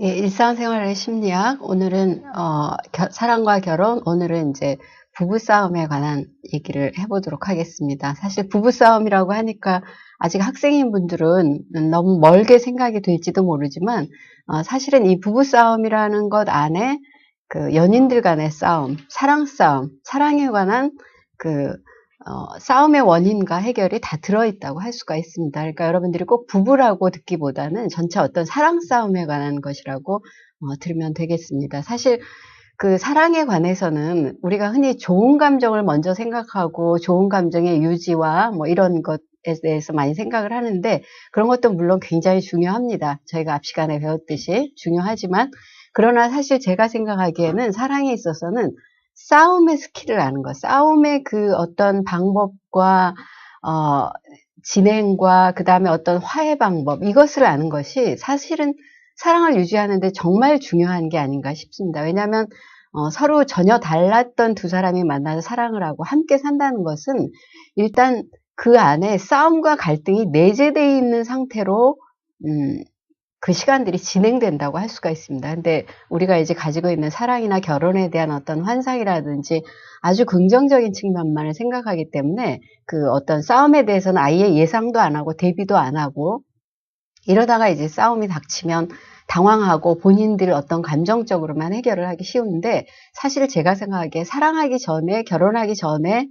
예, 일상생활의 심리학. 오늘은, 사랑과 결혼, 오늘은 이제 부부싸움에 관한 얘기를 해보도록 하겠습니다. 사실 부부싸움이라고 하니까 아직 학생인 분들은 너무 멀게 생각이 될지도 모르지만, 사실은 이 부부싸움이라는 것 안에 그 연인들 간의 싸움, 사랑싸움, 사랑에 관한 그 싸움의 원인과 해결이 다 들어있다고 할 수가 있습니다. 그러니까 여러분들이 꼭 부부라고 듣기보다는 전체 어떤 사랑 싸움에 관한 것이라고 들으면 되겠습니다. 사실 그 사랑에 관해서는 우리가 흔히 좋은 감정을 먼저 생각하고 좋은 감정의 유지와 뭐 이런 것에 대해서 많이 생각을 하는데, 그런 것도 물론 굉장히 중요합니다. 저희가 앞 시간에 배웠듯이 중요하지만, 그러나 사실 제가 생각하기에는 사랑에 있어서는 싸움의 스킬을 아는 것, 싸움의 그 어떤 방법과 진행과 그 다음에 어떤 화해 방법, 이것을 아는 것이 사실은 사랑을 유지하는데 정말 중요한 게 아닌가 싶습니다. 왜냐하면 서로 전혀 달랐던 두 사람이 만나서 사랑을 하고 함께 산다는 것은 일단 그 안에 싸움과 갈등이 내재되어 있는 상태로 그 시간들이 진행된다고 할 수가 있습니다. 근데 우리가 이제 가지고 있는 사랑이나 결혼에 대한 어떤 환상이라든지 아주 긍정적인 측면만을 생각하기 때문에 그 어떤 싸움에 대해서는 아예 예상도 안 하고 대비도 안 하고, 이러다가 이제 싸움이 닥치면 당황하고 본인들 어떤 감정적으로만 해결을 하기 쉬운데, 사실 제가 생각하기에 사랑하기 전에, 결혼하기 전에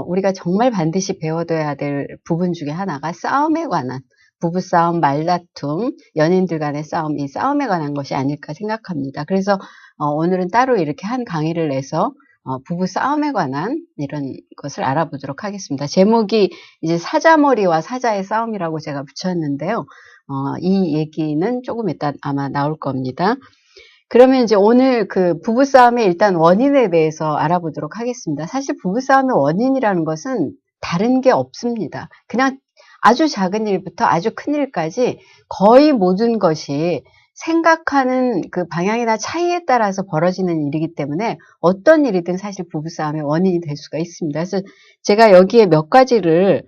우리가 정말 반드시 배워둬야 될 부분 중에 하나가 싸움에 관한, 부부싸움, 말다툼, 연인들 간의 싸움, 이 싸움에 관한 것이 아닐까 생각합니다. 그래서 오늘은 따로 이렇게 한 강의를 내서 부부싸움에 관한 이런 것을 알아보도록 하겠습니다. 제목이 이제 사자머리와 사자의 싸움이라고 제가 붙였는데요. 이 얘기는 조금 이따 아마 나올 겁니다. 그러면 이제 오늘 그 부부싸움의 일단 원인에 대해서 알아보도록 하겠습니다. 사실 부부싸움의 원인이라는 것은 다른 게 없습니다. 그냥 아주 작은 일부터 아주 큰 일까지 거의 모든 것이 생각하는 그 방향이나 차이에 따라서 벌어지는 일이기 때문에 어떤 일이든 사실 부부싸움의 원인이 될 수가 있습니다. 그래서 제가 여기에 몇 가지를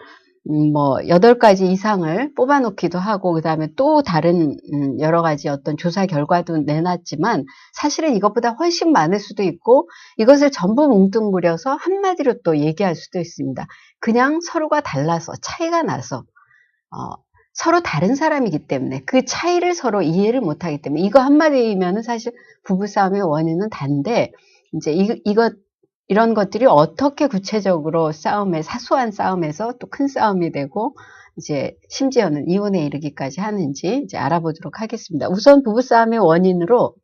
8가지 이상을 뽑아놓기도 하고, 그 다음에 또 다른, 여러 가지 어떤 조사 결과도 내놨지만, 사실은 이것보다 훨씬 많을 수도 있고, 이것을 전부 뭉뚱그려서 한마디로 또 얘기할 수도 있습니다. 그냥 서로가 달라서, 차이가 나서, 서로 다른 사람이기 때문에, 그 차이를 서로 이해를 못하기 때문에, 이거 한마디면은 사실 부부싸움의 원인은 단데, 이제 이런 것들이 어떻게 구체적으로 사소한 싸움에서 또 큰 싸움이 되고, 이제 심지어는 이혼에 이르기까지 하는지 이제 알아보도록 하겠습니다. 우선 부부싸움의 원인으로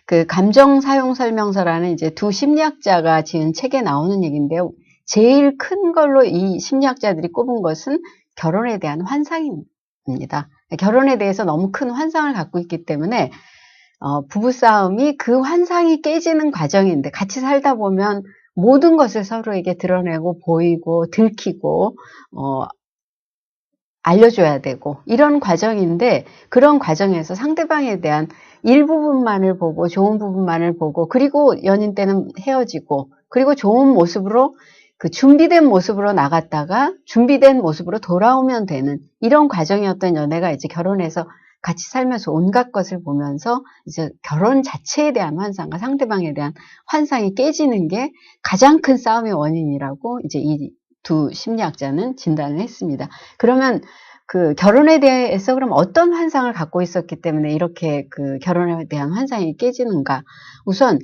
그 감정 사용 설명서라는 이제 두 심리학자가 지은 책에 나오는 얘기인데요. 제일 큰 걸로 이 심리학자들이 꼽은 것은 결혼에 대한 환상입니다. 결혼에 대해서 너무 큰 환상을 갖고 있기 때문에 부부싸움이 그 환상이 깨지는 과정인데, 같이 살다 보면 모든 것을 서로에게 드러내고 보이고 들키고 알려줘야 되고 이런 과정인데, 그런 과정에서 상대방에 대한 일부분만을 보고 좋은 부분만을 보고, 그리고 연인 때는 헤어지고, 그리고 좋은 모습으로 그 준비된 모습으로 나갔다가 준비된 모습으로 돌아오면 되는 이런 과정이었던 연애가 이제 결혼해서 같이 살면서 온갖 것을 보면서 이제 결혼 자체에 대한 환상과 상대방에 대한 환상이 깨지는 게 가장 큰 싸움의 원인이라고 이제 이 두 심리학자는 진단을 했습니다. 그러면 그 결혼에 대해서 그럼 어떤 환상을 갖고 있었기 때문에 이렇게 그 결혼에 대한 환상이 깨지는가? 우선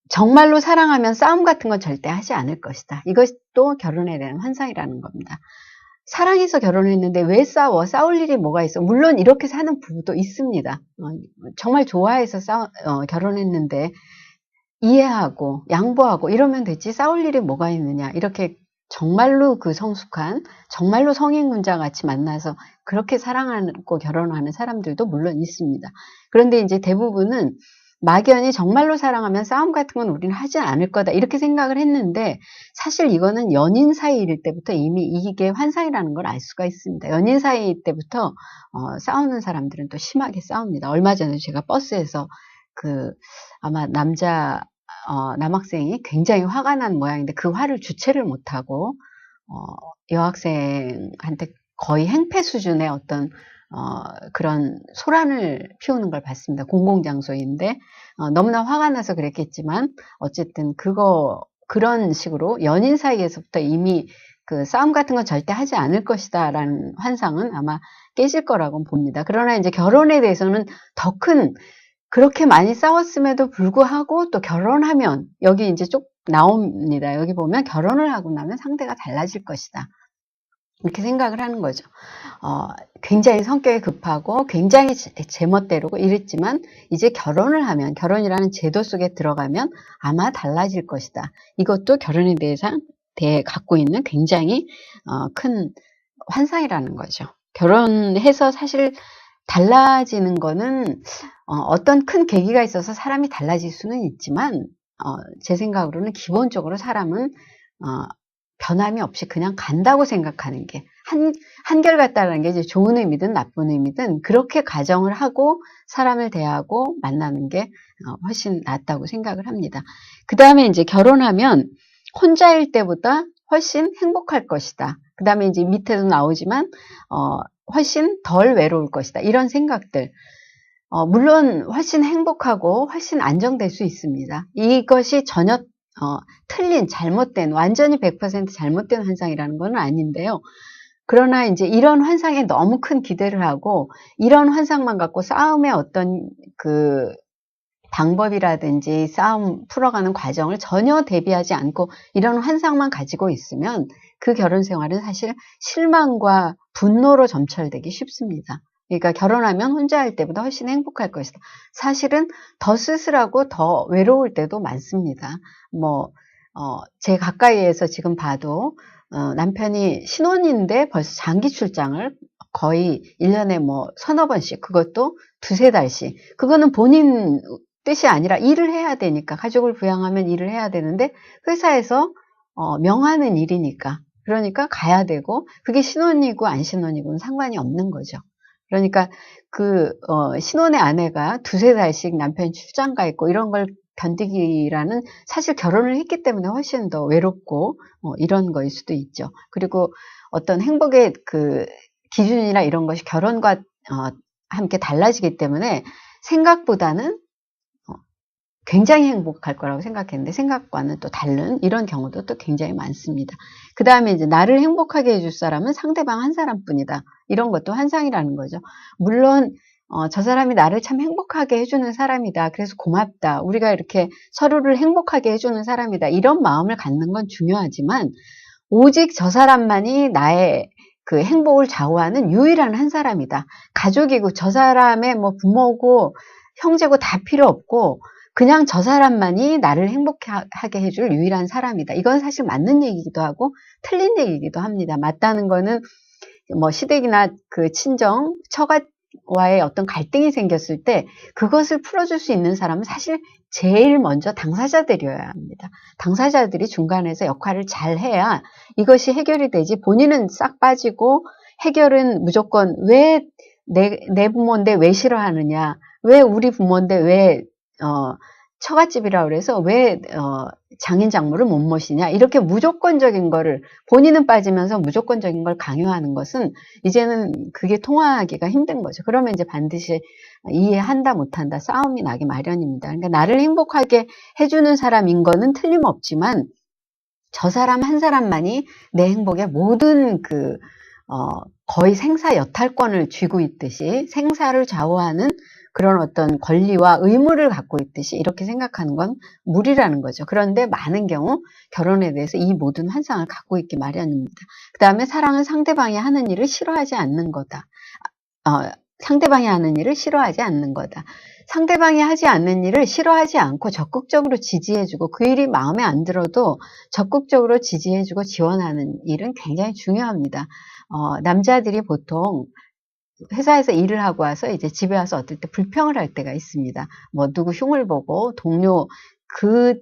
정말로 사랑하면 싸움 같은 건 절대 하지 않을 것이다. 이것도 결혼에 대한 환상이라는 겁니다. 사랑해서 결혼했는데 왜 싸워? 싸울 일이 뭐가 있어? 물론 이렇게 사는 부부도 있습니다. 정말 좋아해서 결혼했는데 이해하고 양보하고 이러면 되지 싸울 일이 뭐가 있느냐, 이렇게 정말로 그 성숙한, 정말로 성인군자 같이 만나서 그렇게 사랑하고 결혼하는 사람들도 물론 있습니다. 그런데 이제 대부분은 막연히 정말로 사랑하면 싸움 같은 건 우리는 하지 않을 거다 이렇게 생각을 했는데, 사실 이거는 연인 사이일 때부터 이미 이게 환상이라는 걸 알 수가 있습니다. 연인 사이일 때부터 싸우는 사람들은 또 심하게 싸웁니다. 얼마 전에 제가 버스에서 아마 남학생이 굉장히 화가 난 모양인데 그 화를 주체를 못하고 여학생한테 거의 행패 수준의 어떤 그런 소란을 피우는 걸 봤습니다. 공공장소인데 너무나 화가 나서 그랬겠지만 어쨌든 그런 식으로 연인 사이에서부터 이미 그 싸움 같은 건 절대 하지 않을 것이다 라는 환상은 아마 깨질 거라고 봅니다. 그러나 이제 결혼에 대해서는 더 큰, 그렇게 많이 싸웠음에도 불구하고 또 결혼하면 여기 이제 쭉 나옵니다. 여기 보면 결혼을 하고 나면 상대가 달라질 것이다. 이렇게 생각을 하는 거죠. 굉장히 성격이 급하고 굉장히 제멋대로고 이랬지만 이제 결혼을 하면, 결혼이라는 제도 속에 들어가면 아마 달라질 것이다. 이것도 결혼에 대해 갖고 있는 굉장히 큰 환상이라는 거죠. 결혼해서 사실 달라지는 거는 어떤 큰 계기가 있어서 사람이 달라질 수는 있지만 제 생각으로는 기본적으로 사람은 변함이 없이 그냥 간다고 생각하는 게 한결같다는 게 이제 좋은 의미든 나쁜 의미든 그렇게 가정을 하고 사람을 대하고 만나는 게 훨씬 낫다고 생각을 합니다. 그 다음에 이제 결혼하면 혼자일 때보다 훨씬 행복할 것이다. 그 다음에 이제 밑에도 나오지만 훨씬 덜 외로울 것이다. 이런 생각들. 물론 훨씬 행복하고 훨씬 안정될 수 있습니다. 이것이 전혀 틀린, 잘못된, 완전히 100% 잘못된 환상이라는 건 아닌데요. 그러나 이제 이런 환상에 너무 큰 기대를 하고 이런 환상만 갖고 싸움의 어떤 그 방법이라든지 싸움 풀어가는 과정을 전혀 대비하지 않고 이런 환상만 가지고 있으면 그 결혼 생활은 사실 실망과 분노로 점철되기 쉽습니다. 그러니까 결혼하면 혼자 할 때보다 훨씬 행복할 것이다. 사실은 더 쓸쓸하고 더 외로울 때도 많습니다. 제 가까이에서 지금 봐도 남편이 신혼인데 벌써 장기 출장을 거의 1년에 서너 번씩, 그것도 두세 달씩. 그거는 본인 뜻이 아니라 일을 해야 되니까, 가족을 부양하면 일을 해야 되는데 회사에서 명하는 일이니까, 그러니까 가야 되고, 그게 신혼이고 안 신혼이고는 상관이 없는 거죠. 그러니까 신혼의 아내가 두세 달씩 남편이 출장 가 있고 이런 걸 견디기라는, 사실 결혼을 했기 때문에 훨씬 더 외롭고 이런 거일 수도 있죠. 그리고 어떤 행복의 그 기준이나 이런 것이 결혼과 함께 달라지기 때문에 생각보다는 굉장히 행복할 거라고 생각했는데 생각과는 또 다른 이런 경우도 또 굉장히 많습니다. 그 다음에 이제 나를 행복하게 해줄 사람은 상대방 한 사람뿐이다. 이런 것도 환상이라는 거죠. 물론 저 사람이 나를 참 행복하게 해주는 사람이다. 그래서 고맙다. 우리가 이렇게 서로를 행복하게 해주는 사람이다. 이런 마음을 갖는 건 중요하지만 오직 저 사람만이 나의 그 행복을 좌우하는 유일한 한 사람이다. 가족이고 저 사람의 부모고 형제고 다 필요 없고 그냥 저 사람만이 나를 행복하게 해줄 유일한 사람이다. 이건 사실 맞는 얘기이기도 하고 틀린 얘기이기도 합니다. 맞다는 거는 시댁이나 그 친정, 처가와의 어떤 갈등이 생겼을 때 그것을 풀어줄 수 있는 사람은 사실 제일 먼저 당사자들이어야 합니다. 당사자들이 중간에서 역할을 잘 해야 이것이 해결이 되지, 본인은 싹 빠지고 해결은 무조건 왜 내 부모인데 왜 싫어하느냐, 왜 우리 부모인데 왜 처갓집이라 그래서 왜 장인 장모를 못 모시냐, 이렇게 무조건적인 거를, 본인은 빠지면서 무조건적인 걸 강요하는 것은 이제는 그게 통하기가 힘든 거죠. 그러면 이제 반드시 이해한다 못한다 싸움이 나기 마련입니다. 그러니까 나를 행복하게 해주는 사람인 거는 틀림없지만 저 사람 한 사람만이 내 행복에 모든 거의 생사 여탈권을 쥐고 있듯이 생사를 좌우하는 그런 어떤 권리와 의무를 갖고 있듯이 이렇게 생각하는 건 무리라는 거죠. 그런데 많은 경우 결혼에 대해서 이 모든 환상을 갖고 있기 마련입니다. 그 다음에 사랑은 상대방이 하는 일을 싫어하지 않는 거다. 상대방이 하는 일을 싫어하지 않는 거다. 상대방이 하지 않는 일을 싫어하지 않고 적극적으로 지지해주고 그 일이 마음에 안 들어도 적극적으로 지지해주고 지원하는 일은 굉장히 중요합니다. 남자들이 보통 회사에서 일을 하고 와서 이제 집에 와서 어떨 때 불평을 할 때가 있습니다. 누구 흉을 보고 그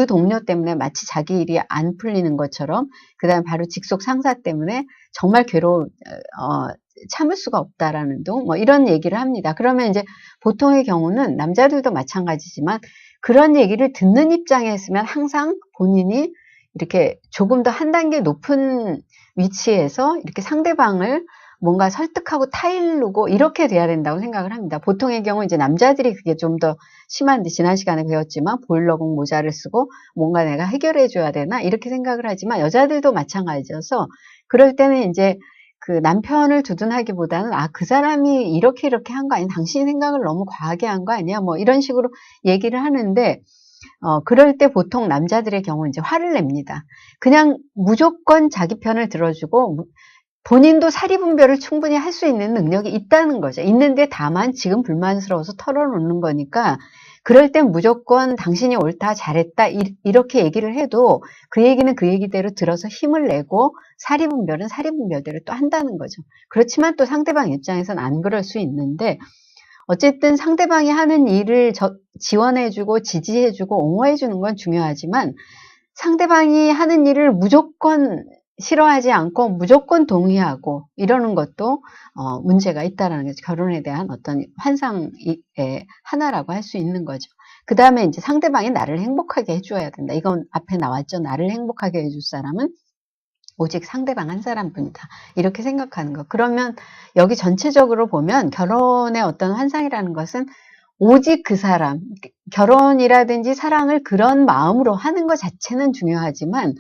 동료 때문에 마치 자기 일이 안 풀리는 것처럼, 그 다음에 바로 직속 상사 때문에 정말 참을 수가 없다라는 등 이런 얘기를 합니다. 그러면 이제 보통의 경우는 남자들도 마찬가지지만 그런 얘기를 듣는 입장이었으면 항상 본인이 이렇게 조금 더 한 단계 높은 위치에서 이렇게 상대방을 뭔가 설득하고 타일르고 이렇게 돼야 된다고 생각을 합니다. 보통의 경우 이제 남자들이 그게 좀 더 심한데, 지난 시간에 배웠지만 보일러공 모자를 쓰고 뭔가 내가 해결해 줘야 되나 이렇게 생각을 하지만 여자들도 마찬가지여서, 그럴 때는 이제 그 남편을 두둔하기보다는 그 사람이 이렇게 한 거 아니야, 당신이 생각을 너무 과하게 한 거 아니야, 뭐 이런 식으로 얘기를 하는데, 그럴 때 보통 남자들의 경우 이제 화를 냅니다. 그냥 무조건 자기 편을 들어주고, 본인도 사리분별을 충분히 할 수 있는 능력이 있다는 거죠. 있는데 다만 지금 불만스러워서 털어놓는 거니까, 그럴 땐 무조건 당신이 옳다, 잘했다 이렇게 얘기를 해도 그 얘기는 그 얘기대로 들어서 힘을 내고 사리분별은 사리분별대로 또 한다는 거죠. 그렇지만 또 상대방 입장에서는 안 그럴 수 있는데, 어쨌든 상대방이 하는 일을 지원해주고 지지해주고 옹호해주는 건 중요하지만, 상대방이 하는 일을 무조건 싫어하지 않고 무조건 동의하고 이러는 것도 문제가 있다라는 게 결혼에 대한 어떤 환상의 하나라고 할 수 있는 거죠. 그 다음에 이제 상대방이 나를 행복하게 해줘야 된다. 이건 앞에 나왔죠. 나를 행복하게 해줄 사람은 오직 상대방 한 사람뿐이다. 이렇게 생각하는 거. 그러면 여기 전체적으로 보면 결혼의 어떤 환상이라는 것은 오직 그 사람, 결혼이라든지 사랑을 그런 마음으로 하는 것 자체는 중요하지만,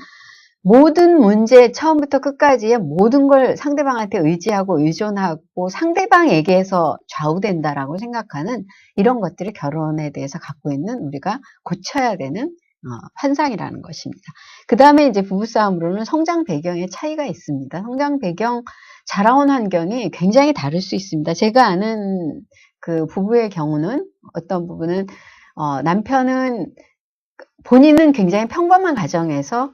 모든 문제 처음부터 끝까지의 모든 걸 상대방한테 의지하고 의존하고 상대방에게서 좌우된다라고 생각하는 이런 것들이 결혼에 대해서 갖고 있는 우리가 고쳐야 되는 환상이라는 것입니다. 그 다음에 이제 부부싸움으로는 성장 배경의 차이가 있습니다. 성장 배경, 자라온 환경이 굉장히 다를 수 있습니다. 제가 아는 그 부부의 경우는, 어떤 부부는 남편은 본인은 굉장히 평범한 가정에서,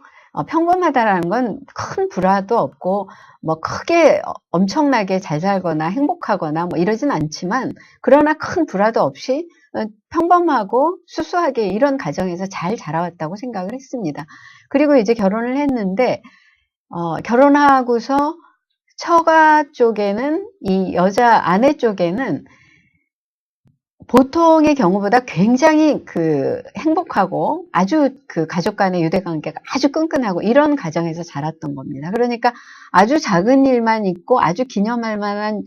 평범하다라는 건 큰 불화도 없고 뭐 크게 엄청나게 잘 살거나 행복하거나 뭐 이러진 않지만, 그러나 큰 불화도 없이 평범하고 수수하게 이런 가정에서 잘 자라왔다고 생각을 했습니다. 그리고 이제 결혼을 했는데, 결혼하고서 처가 쪽에는, 이 여자 아내 쪽에는 보통의 경우보다 굉장히 행복하고 아주 가족 간의 유대관계가 아주 끈끈하고 이런 가정에서 자랐던 겁니다. 그러니까 아주 작은 일만 있고 아주 기념할 만한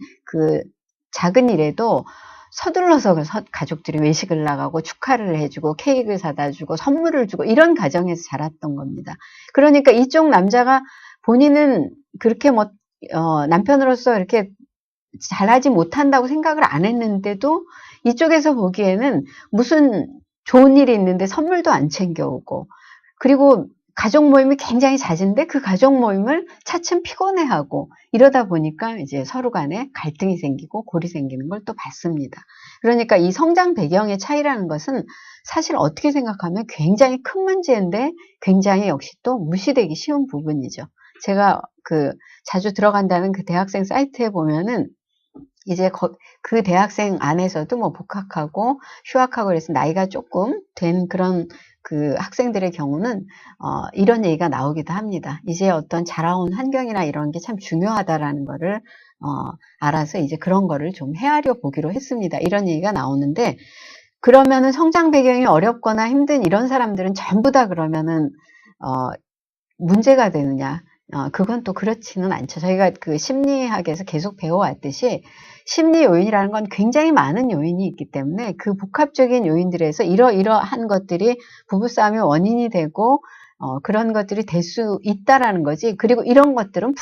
작은 일에도 서둘러서 가족들이 외식을 나가고 축하를 해주고 케이크를 사다 주고 선물을 주고 이런 가정에서 자랐던 겁니다. 그러니까 이쪽 남자가 본인은 그렇게 남편으로서 이렇게 잘하지 못한다고 생각을 안 했는데도 이쪽에서 보기에는 무슨 좋은 일이 있는데 선물도 안 챙겨오고, 그리고 가족 모임이 굉장히 잦은데 그 가족 모임을 차츰 피곤해하고, 이러다 보니까 이제 서로 간에 갈등이 생기고 골이 생기는 걸 또 봤습니다. 그러니까 이 성장 배경의 차이라는 것은 사실 어떻게 생각하면 굉장히 큰 문제인데 굉장히 역시 또 무시되기 쉬운 부분이죠. 제가 자주 들어간다는 그 대학생 사이트에 보면은 이제 그 대학생 안에서도 뭐 복학하고 휴학하고 그래서 나이가 조금 된 그런 학생들의 경우는 이런 얘기가 나오기도 합니다. 이제 어떤 자라온 환경이나 이런 게 참 중요하다라는 거를 알아서 이제 그런 거를 좀 헤아려 보기로 했습니다. 이런 얘기가 나오는데, 그러면은 성장 배경이 어렵거나 힘든 이런 사람들은 전부 다 그러면은 문제가 되느냐? 그건 또 그렇지는 않죠. 저희가 심리학에서 계속 배워왔듯이 심리 요인이라는 건 굉장히 많은 요인이 있기 때문에 그 복합적인 요인들에서 이러한 것들이 부부싸움의 원인이 되고 그런 것들이 될 수 있다라는 거지. 그리고 이런 것들은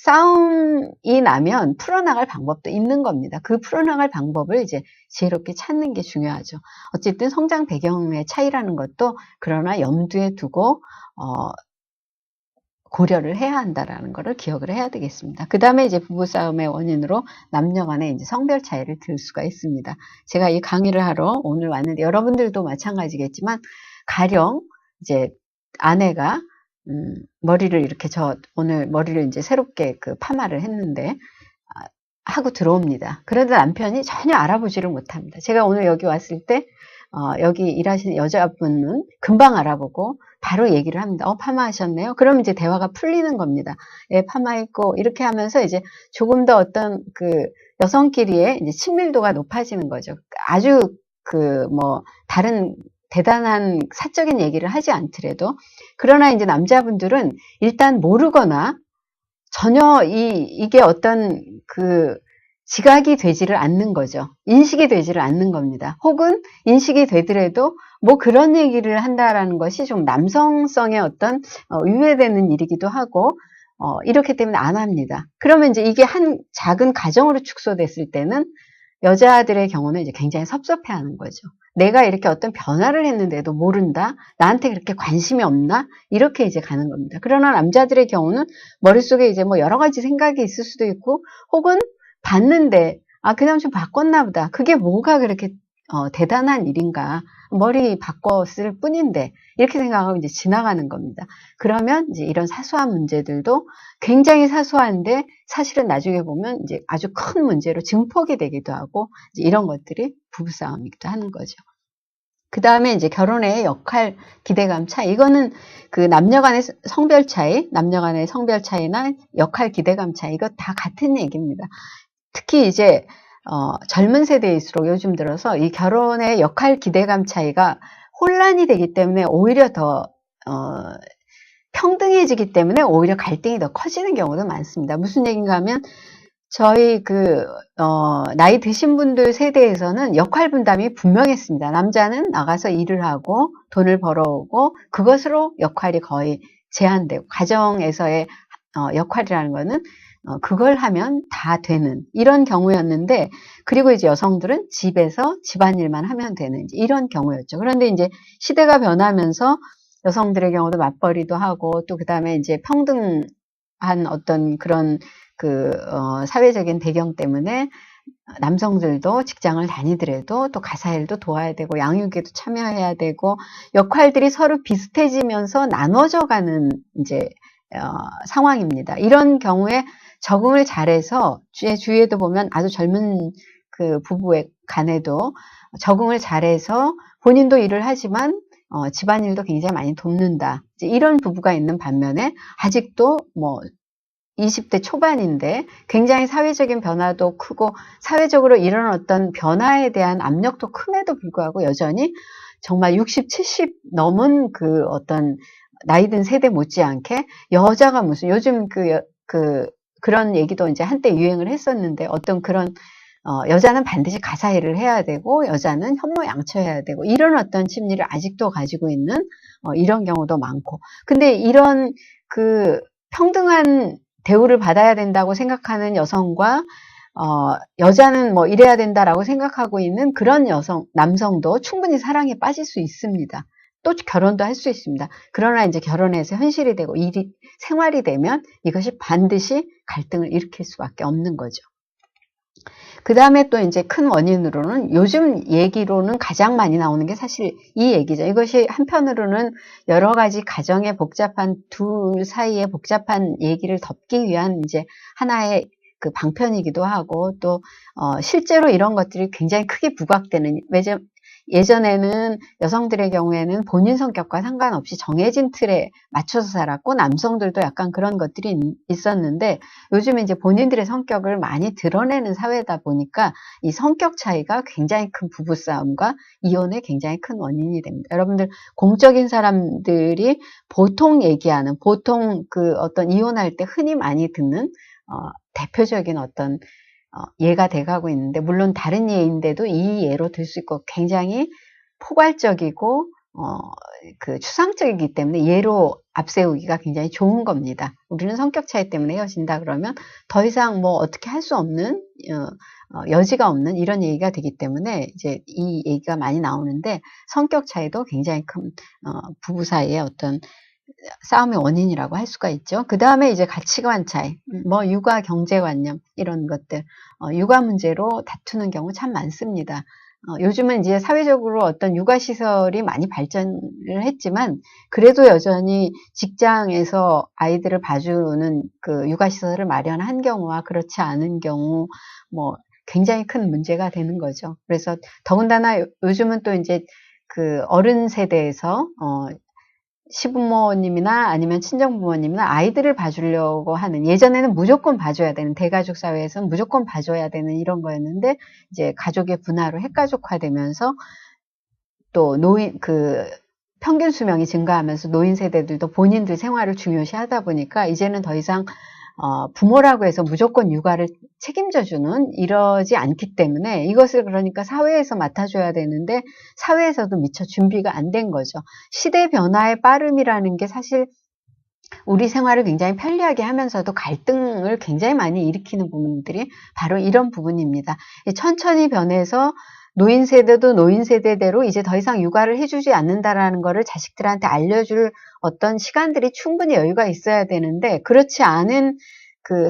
싸움이 나면 풀어나갈 방법도 있는 겁니다. 그 풀어나갈 방법을 이제 지혜롭게 찾는 게 중요하죠. 어쨌든 성장 배경의 차이라는 것도 그러나 염두에 두고 고려를 해야 한다라는 것을 기억을 해야 되겠습니다. 그 다음에 이제 부부싸움의 원인으로 남녀 간의 이제 성별 차이를 들 수가 있습니다. 제가 이 강의를 하러 오늘 왔는데, 여러분들도 마찬가지겠지만, 가령 이제 아내가 머리를 이렇게, 오늘 머리를 이제 새롭게 파마를 했는데 하고 들어옵니다. 그런데 남편이 전혀 알아보지를 못합니다. 제가 오늘 여기 왔을 때 여기 일하시는 여자분은 금방 알아보고 바로 얘기를 합니다. 파마하셨네요? 그럼 이제 대화가 풀리는 겁니다. 예, 파마했고, 이렇게 하면서 이제 조금 더 어떤 여성끼리의 이제 친밀도가 높아지는 거죠. 아주 다른 대단한 사적인 얘기를 하지 않더라도. 그러나 이제 남자분들은 일단 모르거나 전혀 이게 어떤 그 지각이 되지를 않는 거죠. 인식이 되지를 않는 겁니다. 혹은 인식이 되더라도 뭐 그런 얘기를 한다라는 것이 좀 남성성의 어떤 위배되는 일이기도 하고 이렇기 때문에 안 합니다. 그러면 이제 이게 한 작은 가정으로 축소됐을 때는 여자들의 경우는 이제 굉장히 섭섭해하는 거죠. 내가 이렇게 어떤 변화를 했는데도 모른다? 나한테 그렇게 관심이 없나? 이렇게 이제 가는 겁니다. 그러나 남자들의 경우는 머릿속에 이제 뭐 여러 가지 생각이 있을 수도 있고, 혹은 봤는데, 아, 그냥 좀 바꿨나 보다. 그게 뭐가 그렇게 대단한 일인가? 머리 바꿨을 뿐인데, 이렇게 생각하고 이제 지나가는 겁니다. 그러면 이제 이런 사소한 문제들도 굉장히 사소한데, 사실은 나중에 보면 이제 아주 큰 문제로 증폭이 되기도 하고, 이제 이런 것들이 부부싸움이기도 하는 거죠. 그 다음에 이제 결혼의 역할 기대감 차이. 이거는 그 남녀 간의 성별 차이, 남녀 간의 성별 차이나 역할 기대감 차이, 이거 다 같은 얘기입니다. 특히 이제 젊은 세대일수록 요즘 들어서 이 결혼의 역할 기대감 차이가 혼란이 되기 때문에 오히려 더 평등해지기 때문에 오히려 갈등이 더 커지는 경우도 많습니다. 무슨 얘기인가 하면 저희 나이 드신 분들 세대에서는 역할 분담이 분명했습니다. 남자는 나가서 일을 하고 돈을 벌어오고 그것으로 역할이 거의 제한되고 가정에서의 역할이라는 거는 그걸 하면 다 되는 이런 경우였는데, 그리고 이제 여성들은 집에서 집안일만 하면 되는 이런 경우였죠. 그런데 이제 시대가 변하면서 여성들의 경우도 맞벌이도 하고 또 그다음에 이제 평등한 어떤 그런 사회적인 배경 때문에 남성들도 직장을 다니더라도 또 가사일도 도와야 되고 양육에도 참여해야 되고 역할들이 서로 비슷해지면서 나눠져 가는 이제 상황입니다. 이런 경우에 적응을 잘해서 제 주위에도 보면 아주 젊은 그 부부의 간에도 적응을 잘해서 본인도 일을 하지만 집안일도 굉장히 많이 돕는다. 이런 부부가 있는 반면에 아직도 뭐 20대 초반인데 굉장히 사회적인 변화도 크고 사회적으로 이런 어떤 변화에 대한 압력도 큼에도 불구하고 여전히 정말 60, 70 넘은 그 어떤 나이 든 세대 못지않게 여자가 무슨 요즘 그런 얘기도 이제 한때 유행을 했었는데 어떤 그런 여자는 반드시 가사 일을 해야 되고 여자는 현모양처해야 되고 이런 어떤 심리를 아직도 가지고 있는 이런 경우도 많고, 근데 이런 그 평등한 대우를 받아야 된다고 생각하는 여성과 여자는 뭐 이래야 된다라고 생각하고 있는 그런 남성도 충분히 사랑에 빠질 수 있습니다. 또 결혼도 할 수 있습니다. 그러나 이제 결혼해서 현실이 되고 생활이 되면 이것이 반드시 갈등을 일으킬 수밖에 없는 거죠. 그 다음에 또 이제 큰 원인으로는 요즘 얘기로는 가장 많이 나오는 게 사실 이 얘기죠. 이것이 한편으로는 여러 가지 가정의 복잡한 둘 사이의 복잡한 얘기를 덮기 위한 이제 하나의 그 방편이기도 하고 또 실제로 이런 것들이 굉장히 크게 부각되는, 예전에는 여성들의 경우에는 본인 성격과 상관없이 정해진 틀에 맞춰서 살았고 남성들도 약간 그런 것들이 있었는데 요즘에 이제 본인들의 성격을 많이 드러내는 사회다 보니까 이 성격 차이가 굉장히 큰 부부싸움과 이혼의 굉장히 큰 원인이 됩니다. 여러분들 공적인 사람들이 보통 얘기하는, 보통 그 어떤 이혼할 때 흔히 많이 듣는 대표적인 어떤 예가 돼가고 있는데, 물론 다른 예인데도 이 예로 들 수 있고 굉장히 포괄적이고 추상적이기 때문에 예로 앞세우기가 굉장히 좋은 겁니다. 우리는 성격 차이 때문에 헤어진다 그러면 더 이상 뭐 어떻게 할 수 없는 여지가 없는 이런 얘기가 되기 때문에 이제 이 얘기가 많이 나오는데, 성격 차이도 굉장히 큰 부부 사이의 어떤 싸움의 원인이라고 할 수가 있죠. 그 다음에 이제 가치관 차이, 뭐 육아 경제관념 이런 것들, 육아 문제로 다투는 경우 참 많습니다. 요즘은 이제 사회적으로 어떤 육아시설이 많이 발전을 했지만 그래도 여전히 직장에서 아이들을 봐주는 그 육아시설을 마련한 경우와 그렇지 않은 경우 뭐 굉장히 큰 문제가 되는 거죠. 그래서 더군다나 요즘은 또 이제 그 어른 세대에서 시부모님이나 아니면 친정부모님이나 아이들을 봐주려고 하는, 예전에는 무조건 봐줘야 되는, 대가족 사회에서는 무조건 봐줘야 되는 이런 거였는데 이제 가족의 분화로 핵가족화되면서 또 평균 수명이 증가하면서 노인 세대들도 본인들 생활을 중요시 하다 보니까 이제는 더 이상 부모라고 해서 무조건 육아를 책임져주는 이러지 않기 때문에 이것을 그러니까 사회에서 맡아줘야 되는데 사회에서도 미처 준비가 안 된 거죠. 시대 변화의 빠름이라는 게 사실 우리 생활을 굉장히 편리하게 하면서도 갈등을 굉장히 많이 일으키는 부분들이 바로 이런 부분입니다. 천천히 변해서 노인 세대도 노인 세대대로 이제 더 이상 육아를 해주지 않는다라는 거를 자식들한테 알려줄 어떤 시간들이 충분히 여유가 있어야 되는데 그렇지 않은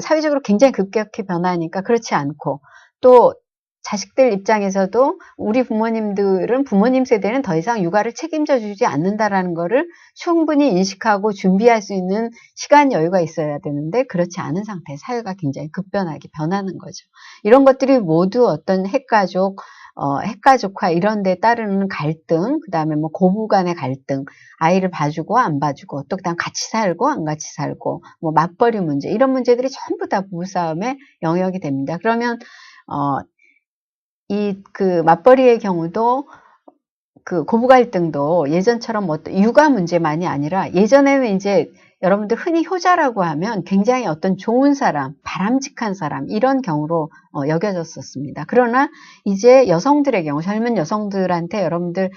사회적으로 굉장히 급격히 변하니까 그렇지 않고 또 자식들 입장에서도 우리 부모님들은 부모님 세대는 더 이상 육아를 책임져 주지 않는다라는 거를 충분히 인식하고 준비할 수 있는 시간 여유가 있어야 되는데 그렇지 않은 상태 사회가 굉장히 급변하게 변하는 거죠. 이런 것들이 모두 어떤 핵가족화 이런 데 따르는 갈등, 그 다음에 뭐 고부 간의 갈등, 아이를 봐주고 안 봐주고, 또 그다음 같이 살고 안 같이 살고, 뭐 맞벌이 문제, 이런 문제들이 전부 다 부부싸움의 영역이 됩니다. 그러면, 맞벌이의 경우도 고부 갈등도 예전처럼 뭐 육아 문제만이 아니라 예전에는 이제 여러분들 흔히 효자라고 하면 굉장히 어떤 좋은 사람, 바람직한 사람 이런 경우로 여겨졌었습니다. 그러나 이제 여성들의 경우, 젊은 여성들한테 여러분들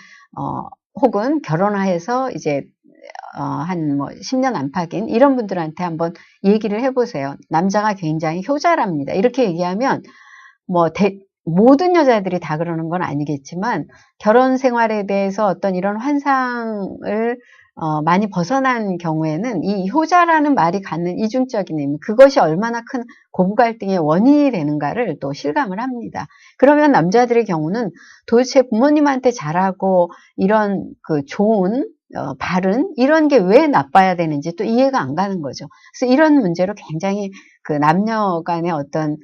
혹은 결혼해서 이제 한 뭐 10년 안팎인 이런 분들한테 한번 얘기를 해보세요. 남자가 굉장히 효자랍니다. 이렇게 얘기하면 모든 여자들이 다 그러는 건 아니겠지만 결혼 생활에 대해서 어떤 이런 환상을 많이 벗어난 경우에는 이 효자라는 말이 갖는 이중적인 의미, 그것이 얼마나 큰 고부 갈등의 원인이 되는가를 또 실감을 합니다. 그러면 남자들의 경우는 도대체 부모님한테 잘하고 이런 좋은 바른 이런 게 왜 나빠야 되는지 또 이해가 안 가는 거죠. 그래서 이런 문제로 굉장히 남녀 간의 어떤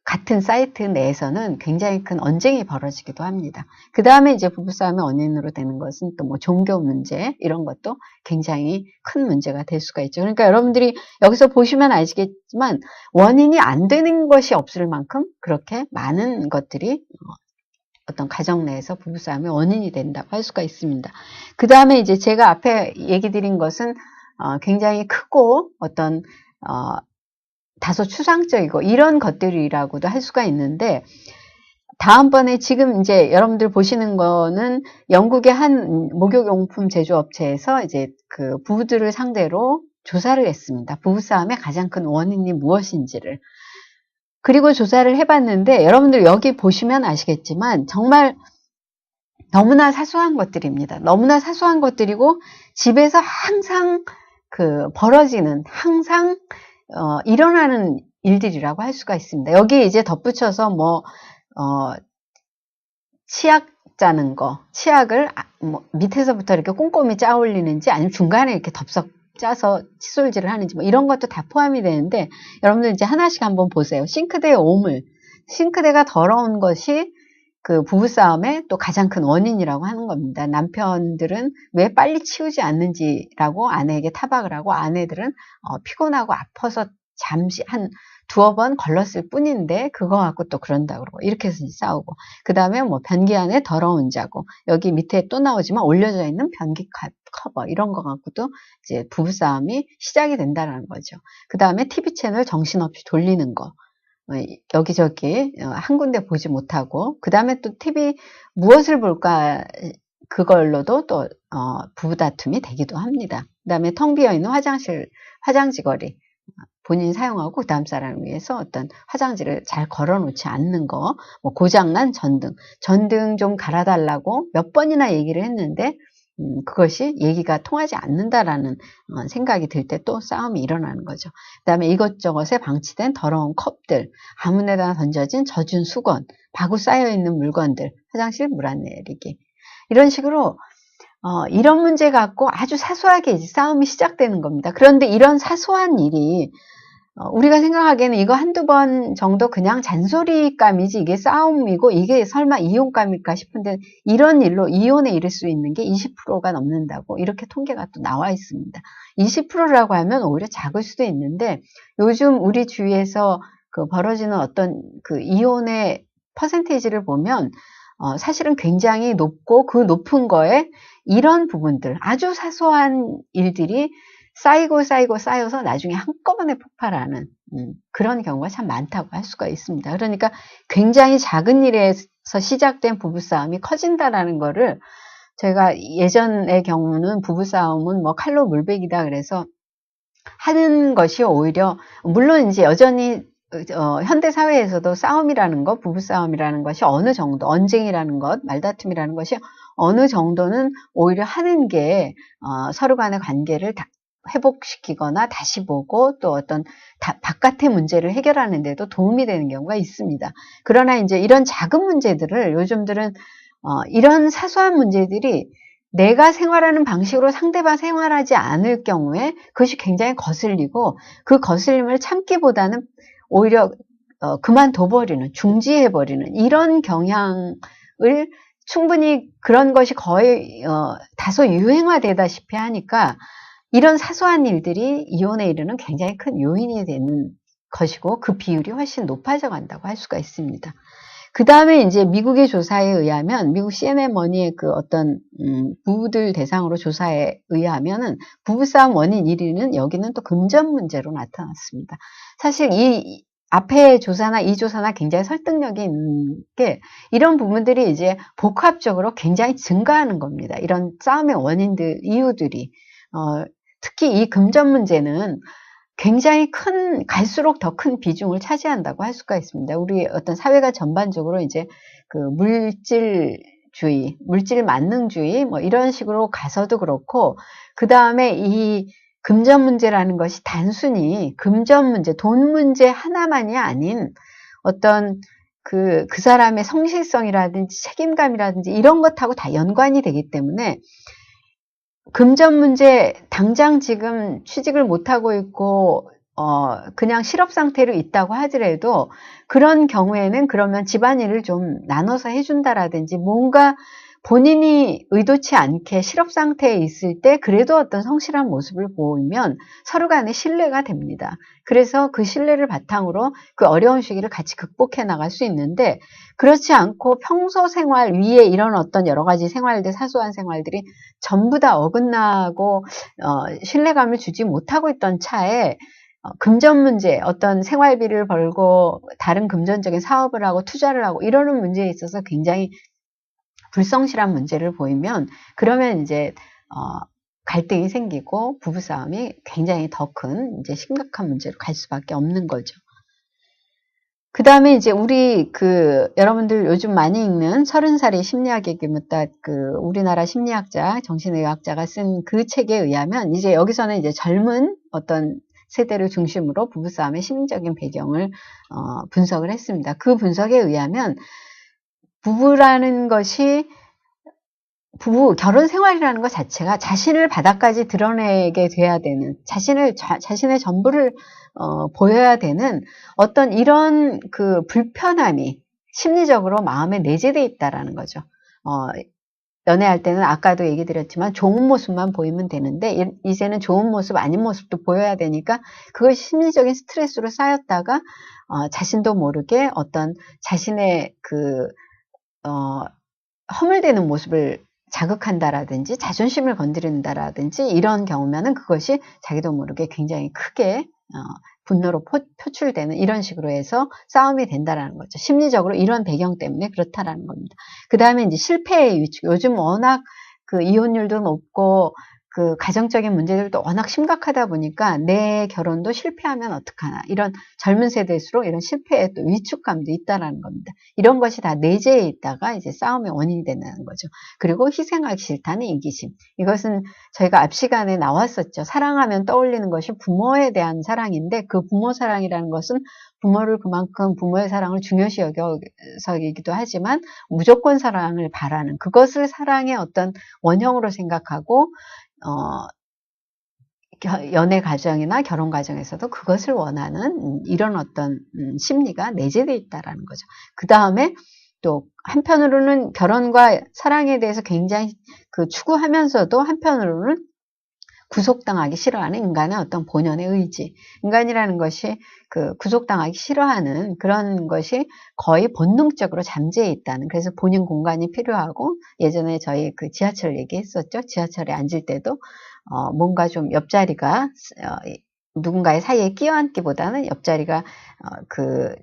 같은 사이트 내에서는 굉장히 큰 언쟁이 벌어지기도 합니다. 그 다음에 이제 부부싸움의 원인으로 되는 것은 또 뭐 종교 문제 이런 것도 굉장히 큰 문제가 될 수가 있죠. 그러니까 여러분들이 여기서 보시면 아시겠지만 원인이 안 되는 것이 없을 만큼 그렇게 많은 것들이 어떤 가정 내에서 부부싸움의 원인이 된다고 할 수가 있습니다. 그 다음에 이제 제가 앞에 얘기 드린 것은 굉장히 크고 어떤 다소 추상적이고 이런 것들이라고도 할 수가 있는데 다음번에 지금 이제 여러분들 보시는 거는 영국의 한 목욕용품 제조업체에서 이제 부부들을 상대로 조사를 했습니다. 부부싸움의 가장 큰 원인이 무엇인지를. 그리고 조사를 해봤는데 여러분들 여기 보시면 아시겠지만 정말 너무나 사소한 것들입니다. 너무나 사소한 것들이고 집에서 항상 벌어지는 항상 일어나는 일들이라고 할 수가 있습니다. 여기 이제 덧붙여서 치약 짜는 거, 치약을 밑에서부터 이렇게 꼼꼼히 짜 올리는지 아니면 중간에 이렇게 덥석 짜서 칫솔질을 하는지 이런 것도 다 포함이 되는데 여러분들 이제 하나씩 한번 보세요. 싱크대의 오물, 싱크대가 더러운 것이 부부싸움의 또 가장 큰 원인이라고 하는 겁니다. 남편들은 왜 빨리 치우지 않는지라고 아내에게 타박을 하고 아내들은 피곤하고 아파서 잠시 한 두어 번 걸렀을 뿐인데 그거 갖고 또 그런다 그러고 이렇게 해서 싸우고 그 다음에 변기 안에 더러운 자국 여기 밑에 또 나오지만 올려져 있는 변기 커버 이런 거 갖고도 이제 부부싸움이 시작이 된다는 거죠. 그 다음에 TV 채널 정신없이 돌리는 거 여기저기 한 군데 보지 못하고 그 다음에 또 TV 무엇을 볼까 그걸로도 또 부부 다툼이 되기도 합니다. 그 다음에 텅 비어있는 화장지거리 본인이 사용하고 그 다음 사람을 위해서 어떤 화장지를 잘 걸어놓지 않는 거, 고장난 전등 좀 갈아달라고 몇 번이나 얘기를 했는데 그것이 얘기가 통하지 않는다라는 생각이 들 때 또 싸움이 일어나는 거죠. 그 다음에 이것저것에 방치된 더러운 컵들, 아무데나 던져진 젖은 수건, 바구 쌓여있는 물건들, 화장실 물 안 내리기 이런 식으로 이런 문제 갖고 아주 사소하게 이제 싸움이 시작되는 겁니다. 그런데 이런 사소한 일이 우리가 생각하기에는 이거 한두 번 정도 그냥 잔소리감이지 이게 싸움이고 이게 설마 이혼감일까 싶은데 이런 일로 이혼에 이를 수 있는 게 20%가 넘는다고 이렇게 통계가 또 나와 있습니다. 20%라고 하면 오히려 작을 수도 있는데 요즘 우리 주위에서 벌어지는 어떤 이혼의 퍼센테이지를 보면 사실은 굉장히 높고 그 높은 거에 이런 부분들 아주 사소한 일들이 쌓여서 나중에 한꺼번에 폭발하는 그런 경우가 참 많다고 할 수가 있습니다. 그러니까 굉장히 작은 일에서 시작된 부부싸움이 커진다라는 거를 저희가 예전의 경우는 부부싸움은 뭐 칼로 물베기다 그래서 하는 것이 오히려 물론 이제 여전히 현대 사회에서도 싸움이라는 것, 부부싸움이라는 것이 어느 정도, 언쟁이라는 것, 말다툼이라는 것이 어느 정도는 오히려 하는 게 서로 간의 관계를 회복시키거나 다시 보고 또 어떤 바깥의 문제를 해결하는 데도 도움이 되는 경우가 있습니다. 그러나 이제 이런 작은 문제들을 요즘들은 이런 사소한 문제들이 내가 생활하는 방식으로 상대방 생활하지 않을 경우에 그것이 굉장히 거슬리고 그 거슬림을 참기보다는 오히려 그만둬버리는, 중지해버리는 이런 경향을 충분히 그런 것이 거의 다소 유행화되다시피 하니까 이런 사소한 일들이 이혼에 이르는 굉장히 큰 요인이 되는 것이고 그 비율이 훨씬 높아져 간다고 할 수가 있습니다. 그 다음에 이제 미국의 조사에 의하면 미국 CNN 머니의 그 어떤 부부들 대상으로 조사에 의하면은 부부싸움 원인 1위는 여기는 또 금전 문제로 나타났습니다. 사실 이 앞에 조사나 이 조사나 굉장히 설득력이 있는 게 이런 부분들이 이제 복합적으로 굉장히 증가하는 겁니다. 이런 싸움의 원인들, 이유들이 특히 이 금전 문제는 굉장히 갈수록 더 큰 비중을 차지한다고 할 수가 있습니다. 우리 어떤 사회가 전반적으로 이제 그 물질주의, 물질 만능주의 뭐 이런 식으로 가서도 그렇고, 그 다음에 이 금전 문제라는 것이 단순히 금전 문제, 돈 문제 하나만이 아닌 어떤 그 사람의 성실성이라든지 책임감이라든지 이런 것하고 다 연관이 되기 때문에 금전 문제 당장 지금 취직을 못하고 있고 그냥 실업 상태로 있다고 하더라도 그런 경우에는 그러면 집안일을 좀 나눠서 해준다라든지 뭔가 본인이 의도치 않게 실업 상태에 있을 때 그래도 어떤 성실한 모습을 보이면 서로 간에 신뢰가 됩니다. 그래서 그 신뢰를 바탕으로 그 어려운 시기를 같이 극복해 나갈 수 있는데, 그렇지 않고 평소 생활 위에 이런 어떤 여러 가지 생활들, 사소한 생활들이 전부 다 어긋나고 신뢰감을 주지 못하고 있던 차에 금전 문제, 어떤 생활비를 벌고 다른 금전적인 사업을 하고 투자를 하고 이러는 문제에 있어서 굉장히 불성실한 문제를 보이면 그러면 이제 갈등이 생기고 부부싸움이 굉장히 더 큰 이제 심각한 문제로 갈 수밖에 없는 거죠. 그 다음에 이제 우리 여러분들 요즘 많이 읽는 30살의 심리학에게 묻다 우리나라 심리학자, 정신의학자가 쓴 그 책에 의하면 이제 여기서는 이제 젊은 어떤 세대를 중심으로 부부싸움의 심리적인 배경을 분석을 했습니다. 그 분석에 의하면 부부라는 것이 결혼 생활이라는 것 자체가 자신을 바닥까지 드러내게 돼야 되는, 자신의 전부를 보여야 되는 어떤 이런 불편함이 심리적으로 마음에 내재되어 있다라는 거죠. 연애할 때는 아까도 얘기 드렸지만 좋은 모습만 보이면 되는데 이제는 좋은 모습 아닌 모습도 보여야 되니까 그것이 심리적인 스트레스로 쌓였다가 자신도 모르게 어떤 자신의 허물되는 모습을 자극한다라든지 자존심을 건드린다라든지 이런 경우면은 그것이 자기도 모르게 굉장히 크게 분노로 표출되는 이런 식으로 해서 싸움이 된다라는 거죠. 심리적으로 이런 배경 때문에 그렇다라는 겁니다. 그 다음에 이제 실패의 위축. 요즘 워낙 이혼율도 높고 가정적인 문제들도 워낙 심각하다 보니까 내 결혼도 실패하면 어떡하나, 이런 젊은 세대일수록 이런 실패에 또 위축감도 있다라는 겁니다. 이런 것이 다 내재해 있다가 이제 싸움의 원인이 된다는 거죠. 그리고 희생하기 싫다는 이기심. 이것은 저희가 앞 시간에 나왔었죠. 사랑하면 떠올리는 것이 부모에 대한 사랑인데 그 부모 사랑이라는 것은 부모를 그만큼 부모의 사랑을 중요시 여겨서이기도 하지만 무조건 사랑을 바라는, 그것을 사랑의 어떤 원형으로 생각하고 연애 과정이나 결혼 과정에서도 그것을 원하는 이런 어떤 심리가 내재되어 있다라는 거죠. 그 다음에 또 한편으로는 결혼과 사랑에 대해서 굉장히 추구하면서도 한편으로는 구속당하기 싫어하는 인간의 어떤 본연의 의지. 인간이라는 것이 구속당하기 싫어하는 그런 것이 거의 본능적으로 잠재해 있다는. 그래서 본인 공간이 필요하고, 예전에 저희 지하철 얘기했었죠. 지하철에 앉을 때도 뭔가 좀 옆자리가 누군가의 사이에 끼어앉기보다는 옆자리가 그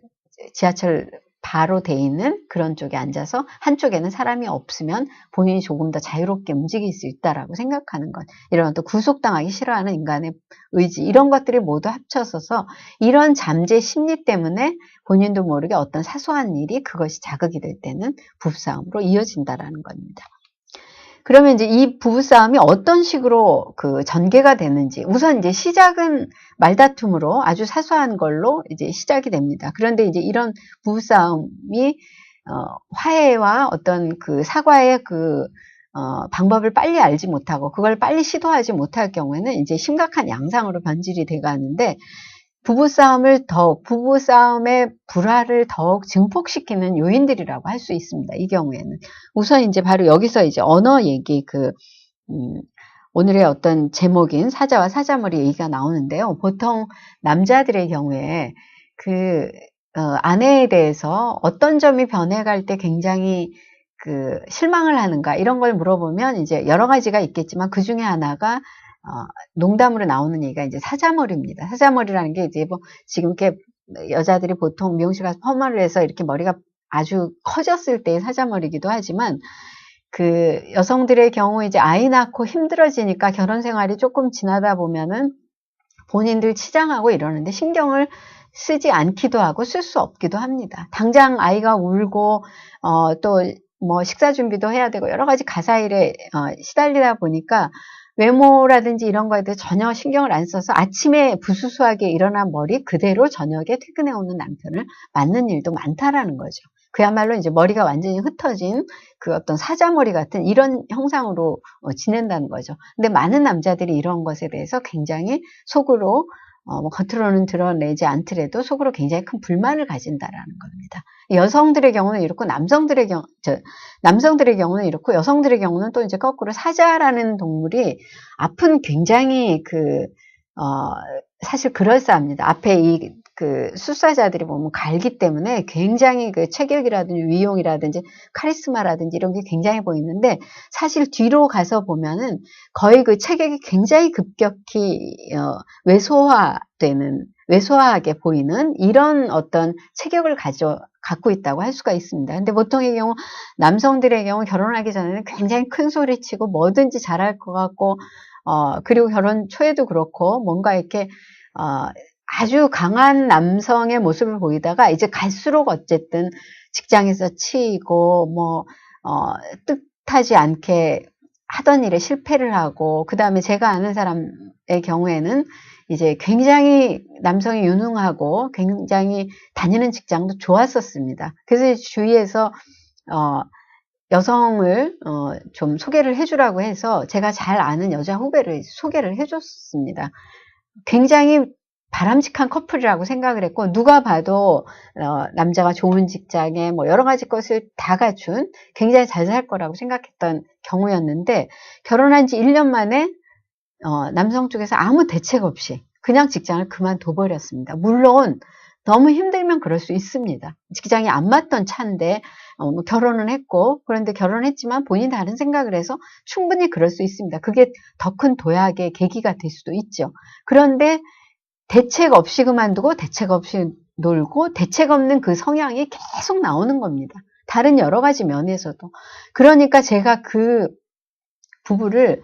지하철 바로 돼 있는 그런 쪽에 앉아서 한쪽에는 사람이 없으면 본인이 조금 더 자유롭게 움직일 수 있다라고 생각하는 것, 이런 또 구속당하기 싫어하는 인간의 의지, 이런 것들이 모두 합쳐서서 이런 잠재 심리 때문에 본인도 모르게 어떤 사소한 일이 그것이 자극이 될 때는 부부싸움으로 이어진다라는 겁니다. 그러면 이제 이 부부싸움이 어떤 식으로 그 전개가 되는지, 우선 이제 시작은 말다툼으로 아주 사소한 걸로 이제 시작이 됩니다. 그런데 이제 이런 부부싸움이 화해와 어떤 그 사과의 그 방법을 빨리 알지 못하고 그걸 빨리 시도하지 못할 경우에는 이제 심각한 양상으로 변질이 돼 가는데, 부부싸움의 불화를 더욱 증폭시키는 요인들이라고 할 수 있습니다. 이 경우에는. 우선 이제 바로 여기서 이제 언어 얘기, 오늘의 어떤 제목인 사자와 사자머리 얘기가 나오는데요. 보통 남자들의 경우에 아내에 대해서 어떤 점이 변해갈 때 굉장히 실망을 하는가, 이런 걸 물어보면 이제 여러 가지가 있겠지만 그 중에 하나가 농담으로 나오는 얘기가 이제 사자머리입니다. 사자머리라는 게 이제 지금 이렇게 여자들이 보통 미용실 가서 펌을 해서 이렇게 머리가 아주 커졌을 때의 사자머리이기도 하지만, 그 여성들의 경우 이제 아이 낳고 힘들어지니까 결혼 생활이 조금 지나다 보면은 본인들 치장하고 이러는데 신경을 쓰지 않기도 하고 쓸 수 없기도 합니다. 당장 아이가 울고 또 뭐 식사 준비도 해야 되고 여러 가지 가사일에 시달리다 보니까 외모라든지 이런 거에 대해 전혀 신경을 안 써서 아침에 부수수하게 일어난 머리 그대로 저녁에 퇴근해 오는 남편을 맞는 일도 많다라는 거죠. 그야말로 이제 머리가 완전히 흩어진 그 어떤 사자머리 같은 이런 형상으로 지낸다는 거죠. 근데 많은 남자들이 이런 것에 대해서 굉장히 속으로 뭐 겉으로는 드러내지 않더라도 속으로 굉장히 큰 불만을 가진다라는 겁니다. 여성들의 경우는 이렇고 남성들의 경우는 이렇고, 여성들의 경우는 또 이제 거꾸로 사자라는 동물이 앞은 굉장히 사실 그럴싸합니다. 앞에 숫사자들이 보면 갈기 때문에 굉장히 그 체격이라든지 위용이라든지 카리스마라든지 이런 게 굉장히 보이는데, 사실 뒤로 가서 보면은 거의 그 체격이 굉장히 급격히 왜소하게 보이는 이런 어떤 체격을 갖고 있다고 할 수가 있습니다. 근데 보통의 경우 남성들의 경우 결혼하기 전에는 굉장히 큰 소리 치고 뭐든지 잘할 것 같고, 그리고 결혼 초에도 그렇고 뭔가 이렇게 아주 강한 남성의 모습을 보이다가 이제 갈수록 어쨌든 직장에서 치이고 뜻하지 않게 하던 일에 실패를 하고, 그 다음에 제가 아는 사람의 경우에는 이제 굉장히 남성이 유능하고 굉장히 다니는 직장도 좋았었습니다. 그래서 주위에서 여성을 좀 소개를 해주라고 해서 제가 잘 아는 여자 후배를 소개를 해줬습니다. 굉장히 바람직한 커플이라고 생각을 했고, 누가 봐도 남자가 좋은 직장에 뭐 여러 가지 것을 다 갖춘 굉장히 잘 살 거라고 생각했던 경우였는데, 결혼한 지 1년 만에 남성 쪽에서 아무 대책 없이 그냥 직장을 그만둬 버렸습니다. 물론 너무 힘들면 그럴 수 있습니다. 직장이 안 맞던 차인데 결혼은 했고, 그런데 결혼했지만 본인이 다른 생각을 해서 충분히 그럴 수 있습니다. 그게 더 큰 도약의 계기가 될 수도 있죠. 그런데 대책 없이 그만두고 대책 없이 놀고, 대책 없는 그 성향이 계속 나오는 겁니다. 다른 여러 가지 면에서도. 그러니까 제가 그 부부를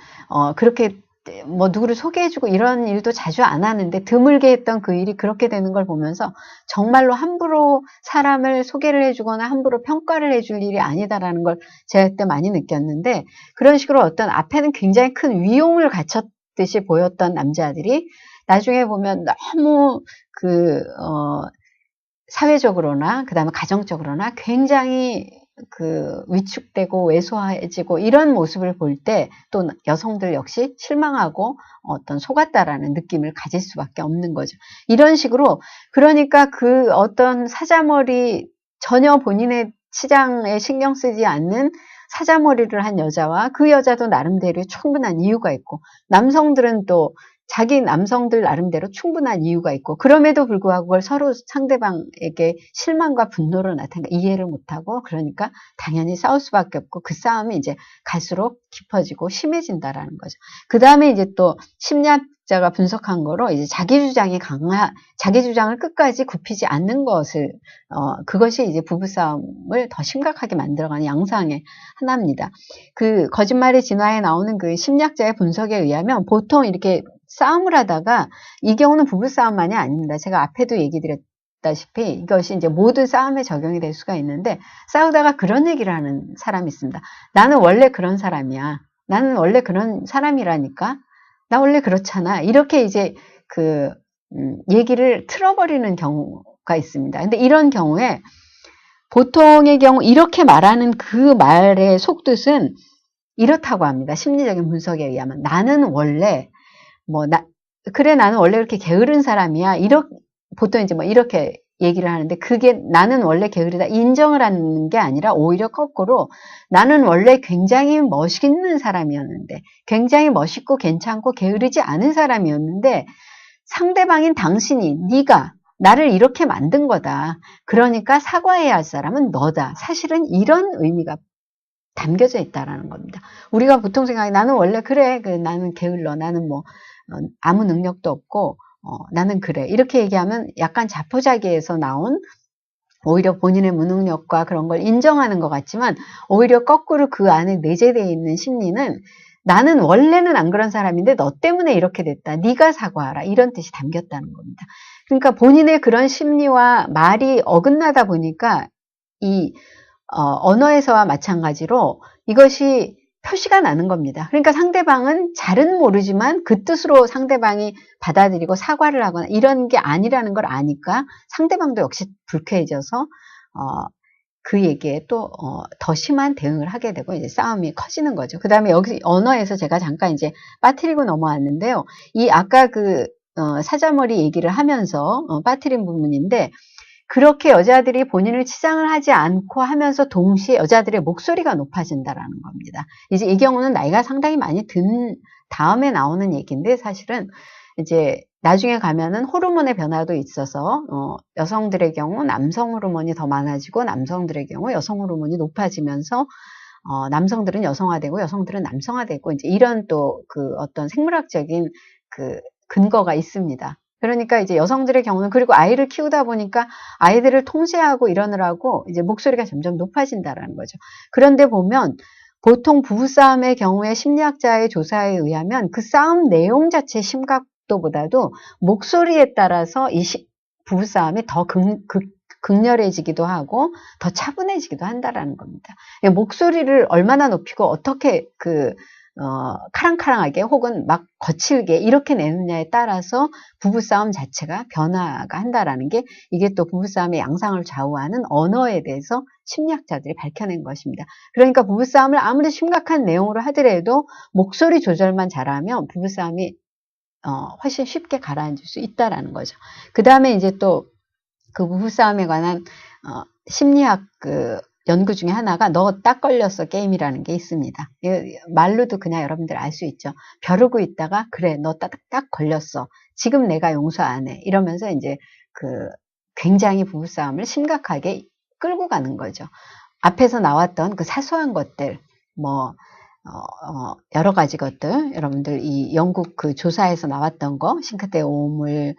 그렇게 뭐 누구를 소개해주고 이런 일도 자주 안 하는데 드물게 했던 그 일이 그렇게 되는 걸 보면서 정말로 함부로 사람을 소개를 해주거나 함부로 평가를 해줄 일이 아니다라는 걸 제가 그때 많이 느꼈는데, 그런 식으로 어떤 앞에는 굉장히 큰 위용을 갖췄듯이 보였던 남자들이 나중에 보면 너무 사회적으로나 그다음에 가정적으로나 굉장히 위축되고 왜소해지고 이런 모습을 볼 때 또 여성들 역시 실망하고 어떤 속았다라는 느낌을 가질 수밖에 없는 거죠. 이런 식으로, 그러니까 그 어떤 사자머리, 전혀 본인의 치장에 신경 쓰지 않는 사자머리를 한 여자와 그 여자도 나름대로 충분한 이유가 있고, 남성들은 또 자기 남성들 나름대로 충분한 이유가 있고 그럼에도 불구하고 그걸 서로 상대방에게 실망과 분노를 나타내니까 이해를 못하고 그러니까 당연히 싸울 수밖에 없고 그 싸움이 이제 갈수록 깊어지고 심해진다라는 거죠. 그 다음에 이제 또 심리학자가 분석한 거로 이제 자기 주장을 끝까지 굽히지 않는 것을 그것이 이제 부부싸움을 더 심각하게 만들어가는 양상의 하나입니다. 그 거짓말의 진화에 나오는 그 심리학자의 분석에 의하면 보통 이렇게 싸움을 하다가 이 경우는 부부싸움만이 아닙니다. 제가 앞에도 얘기 드렸다시피 이것이 이제 모든 싸움에 적용이 될 수가 있는데 싸우다가 그런 얘기를 하는 사람이 있습니다. 나는 원래 그런 사람이야. 나는 원래 그런 사람이라니까. 나 원래 그렇잖아. 이렇게 이제 그 얘기를 틀어버리는 경우가 있습니다. 근데 이런 경우에 보통의 경우 이렇게 말하는 그 말의 속뜻은 이렇다고 합니다. 심리적인 분석에 의하면 나는 원래 그래, 나는 원래 그렇게 게으른 사람이야. 보통 이제 이렇게 얘기를 하는데, 그게 나는 원래 게으르다. 인정을 하는 게 아니라 오히려 거꾸로 나는 원래 굉장히 멋있는 사람이었는데, 굉장히 멋있고 괜찮고 게으르지 않은 사람이었는데, 상대방인 당신이, 네가 나를 이렇게 만든 거다. 그러니까 사과해야 할 사람은 너다. 사실은 이런 의미가 담겨져 있다라는 겁니다. 우리가 보통 생각해, 나는 원래 그래. 나는 게을러. 나는 아무 능력도 없고 나는 그래. 이렇게 얘기하면 약간 자포자기에서 나온 오히려 본인의 무능력과 그런 걸 인정하는 것 같지만 오히려 거꾸로 그 안에 내재되어 있는 심리는 나는 원래는 안 그런 사람인데 너 때문에 이렇게 됐다. 네가 사과하라. 이런 뜻이 담겼다는 겁니다. 그러니까 본인의 그런 심리와 말이 어긋나다 보니까 이 언어에서와 마찬가지로 이것이 표시가 나는 겁니다. 그러니까 상대방은 잘은 모르지만 그 뜻으로 상대방이 받아들이고 사과를 하거나 이런 게 아니라는 걸 아니까 상대방도 역시 불쾌해져서 그 얘기에 또 더 심한 대응을 하게 되고 이제 싸움이 커지는 거죠. 그 다음에 여기 언어에서 제가 잠깐 이제 빠뜨리고 넘어왔는데요. 이 아까 그 사자머리 얘기를 하면서 빠뜨린 부분인데 그렇게 여자들이 본인을 치장을 하지 않고 하면서 동시에 여자들의 목소리가 높아진다라는 겁니다. 이제 이 경우는 나이가 상당히 많이 든 다음에 나오는 얘기인데 사실은 이제 나중에 가면은 호르몬의 변화도 있어서 여성들의 경우 남성 호르몬이 더 많아지고 남성들의 경우 여성 호르몬이 높아지면서 남성들은 여성화되고 여성들은 남성화되고 이제 이런 또 그 어떤 생물학적인 그 근거가 있습니다. 그러니까 이제 여성들의 경우는 그리고 아이를 키우다 보니까 아이들을 통제하고 이러느라고 이제 목소리가 점점 높아진다라는 거죠. 그런데 보면 보통 부부싸움의 경우에 심리학자의 조사에 의하면 그 싸움 내용 자체의 심각도보다도 목소리에 따라서 이 부부싸움이 더 극렬해지기도 하고 더 차분해지기도 한다라는 겁니다. 목소리를 얼마나 높이고 어떻게 카랑카랑하게 혹은 막 거칠게 이렇게 내느냐에 따라서 부부싸움 자체가 변화가 한다라는 게 이게 또 부부싸움의 양상을 좌우하는 언어에 대해서 심리학자들이 밝혀낸 것입니다. 그러니까 부부싸움을 아무리 심각한 내용으로 하더라도 목소리 조절만 잘하면 부부싸움이 훨씬 쉽게 가라앉을 수 있다라는 거죠. 그 다음에 이제 또 그 부부싸움에 관한 심리학 연구 중에 하나가 너 딱 걸렸어 게임이라는 게 있습니다. 말로도 그냥 여러분들 알 수 있죠. 벼르고 있다가 그래 너 딱 걸렸어. 지금 내가 용서 안 해. 이러면서 이제 굉장히 부부싸움을 심각하게 끌고 가는 거죠. 앞에서 나왔던 그 사소한 것들 여러 가지 것들 여러분들 이 영국 그 조사에서 나왔던 거 싱크대 오물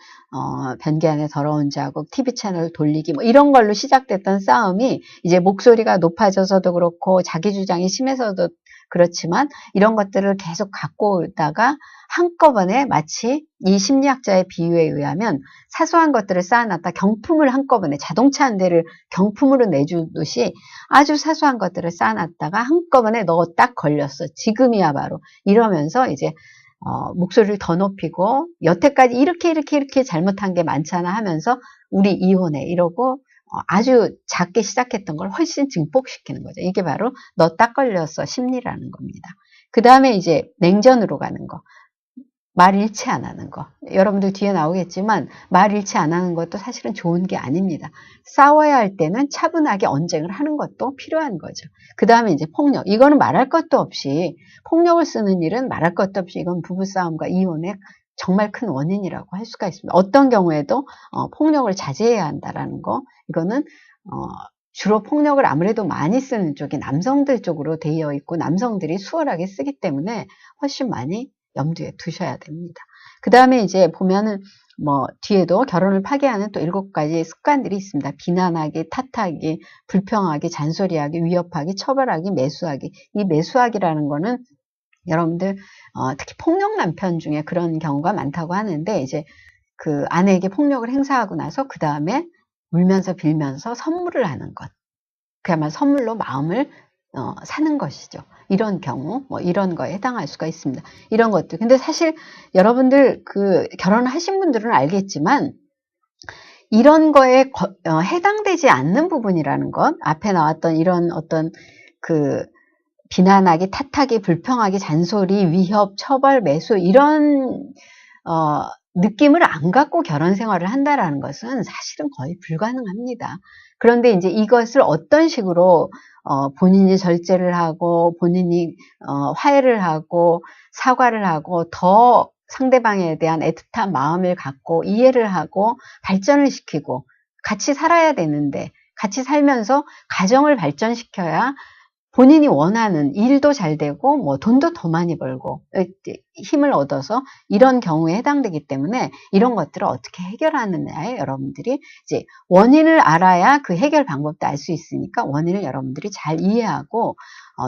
변기 안에 더러운 자국 TV 채널 돌리기 이런 걸로 시작됐던 싸움이 이제 목소리가 높아져서도 그렇고 자기 주장이 심해서도 그렇지만 이런 것들을 계속 갖고 오다가 한꺼번에 마치 이 심리학자의 비유에 의하면 사소한 것들을 쌓아놨다 경품을 한꺼번에 자동차 한 대를 경품으로 내주듯이 아주 사소한 것들을 쌓아놨다가 한꺼번에 너 딱 걸렸어. 지금이야 바로. 이러면서 이제 목소리를 더 높이고 여태까지 이렇게 잘못한 게 많잖아 하면서 우리 이혼해 이러고 아주 작게 시작했던 걸 훨씬 증폭시키는 거죠. 이게 바로 너 딱 걸렸어 심리라는 겁니다. 그 다음에 이제 냉전으로 가는 거. 말 잃지 안 하는 거. 여러분들 뒤에 나오겠지만 말 잃지 안 하는 것도 사실은 좋은 게 아닙니다. 싸워야 할 때는 차분하게 언쟁을 하는 것도 필요한 거죠. 그 다음에 이제 폭력. 이거는 말할 것도 없이 폭력을 쓰는 일은 말할 것도 없이 이건 부부싸움과 이혼의 정말 큰 원인이라고 할 수가 있습니다. 어떤 경우에도 폭력을 자제해야 한다라는 거, 이거는 주로 폭력을 아무래도 많이 쓰는 쪽이 남성들 쪽으로 되어 있고 남성들이 수월하게 쓰기 때문에 훨씬 많이 염두에 두셔야 됩니다. 그 다음에 이제 보면은 뒤에도 결혼을 파괴하는 또 7가지 습관들이 있습니다. 비난하기, 탓하기, 불평하기, 잔소리하기, 위협하기, 처벌하기, 매수하기. 이 매수하기라는 거는 여러분들 특히 폭력 남편 중에 그런 경우가 많다고 하는데, 이제 그 아내에게 폭력을 행사하고 나서 그 다음에 울면서 빌면서 선물을 하는 것. 그야말로 선물로 마음을 사는 것이죠. 이런 경우, 이런 거에 해당할 수가 있습니다. 이런 것들. 근데 사실 여러분들 결혼하신 분들은 알겠지만, 이런 거에 해당되지 않는 부분이라는 것, 앞에 나왔던 이런 어떤 비난하기, 탓하기, 불평하기, 잔소리, 위협, 처벌, 매수, 이런, 느낌을 안 갖고 결혼 생활을 한다라는 것은 사실은 거의 불가능합니다. 그런데 이제 이것을 어떤 식으로 본인이 절제를 하고 본인이 화해를 하고 사과를 하고 더 상대방에 대한 애틋한 마음을 갖고 이해를 하고 발전을 시키고 같이 살아야 되는데, 같이 살면서 가정을 발전시켜야 본인이 원하는 일도 잘 되고 돈도 더 많이 벌고 힘을 얻어서 이런 경우에 해당되기 때문에 이런 것들을 어떻게 해결하느냐에 여러분들이 이제 원인을 알아야 그 해결 방법도 알 수 있으니까 원인을 여러분들이 잘 이해하고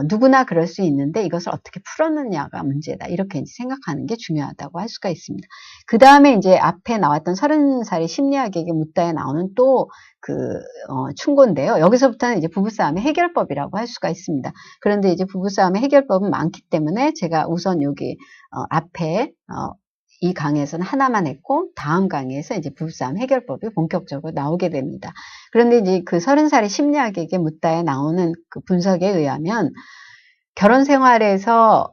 누구나 그럴 수 있는데 이것을 어떻게 풀었느냐가 문제다, 이렇게 이제 생각하는 게 중요하다고 할 수가 있습니다. 그 다음에 이제 앞에 나왔던 30살의 심리학에게 묻다에 나오는 또 충고인데요. 여기서부터는 이제 부부싸움의 해결법이라고 할 수가 있습니다. 그런데 이제 부부싸움의 해결법은 많기 때문에 제가 우선 여기 앞에 이 강의에서는 하나만 했고 다음 강의에서 이제 부부싸움 해결법이 본격적으로 나오게 됩니다. 그런데 이제 그 30살의 심리학에게 묻다에 나오는 그 분석에 의하면 결혼 생활에서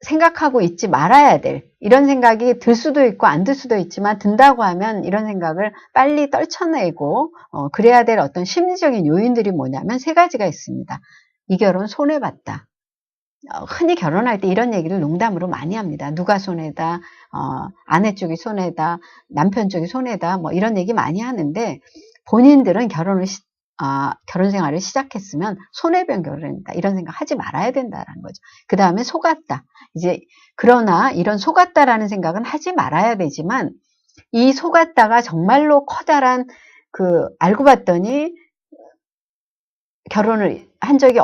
생각하고 있지 말아야 될 이런 생각이 들 수도 있고 안 들 수도 있지만, 든다고 하면 이런 생각을 빨리 떨쳐내고 그래야 될 어떤 심리적인 요인들이 뭐냐면 3가지가 있습니다. 이 결혼 손해봤다. 흔히 결혼할 때 이런 얘기를 농담으로 많이 합니다. 누가 손해다, 아내 쪽이 손해다, 남편 쪽이 손해다, 이런 얘기 많이 하는데, 본인들은 결혼 생활을 시작했으면 손해본 결혼이다, 이런 생각 하지 말아야 된다라는 거죠. 그 다음에 속았다. 그러나 이런 속았다라는 생각은 하지 말아야 되지만, 이 속았다가 정말로 커다란 알고 봤더니 결혼을 한 적이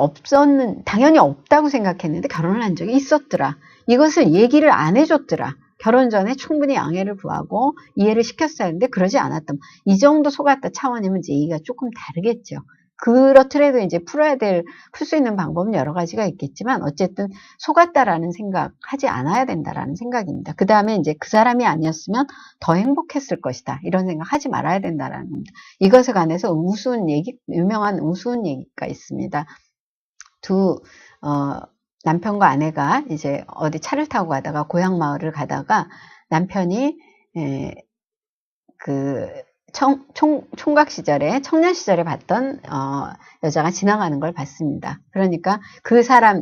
당연히 없다고 생각했는데 결혼을 한 적이 있었더라. 이것을 얘기를 안 해줬더라. 결혼 전에 충분히 양해를 구하고 이해를 시켰어야 했는데 그러지 않았던, 이 정도 속았다 차원이면 이제 얘기가 조금 다르겠죠. 그렇더라도 이제 풀 수 있는 방법은 여러 가지가 있겠지만, 어쨌든 속았다라는 생각 하지 않아야 된다라는 생각입니다. 그 다음에 이제 그 사람이 아니었으면 더 행복했을 것이다, 이런 생각 하지 말아야 된다라는 겁니다. 이것에 관해서 유명한 우스운 얘기가 있습니다. 남편과 아내가 이제 어디 차를 타고 가다가 고향 마을을 가다가 남편이 총각 시절에, 청년 시절에 봤던 여자가 지나가는 걸 봤습니다. 그러니까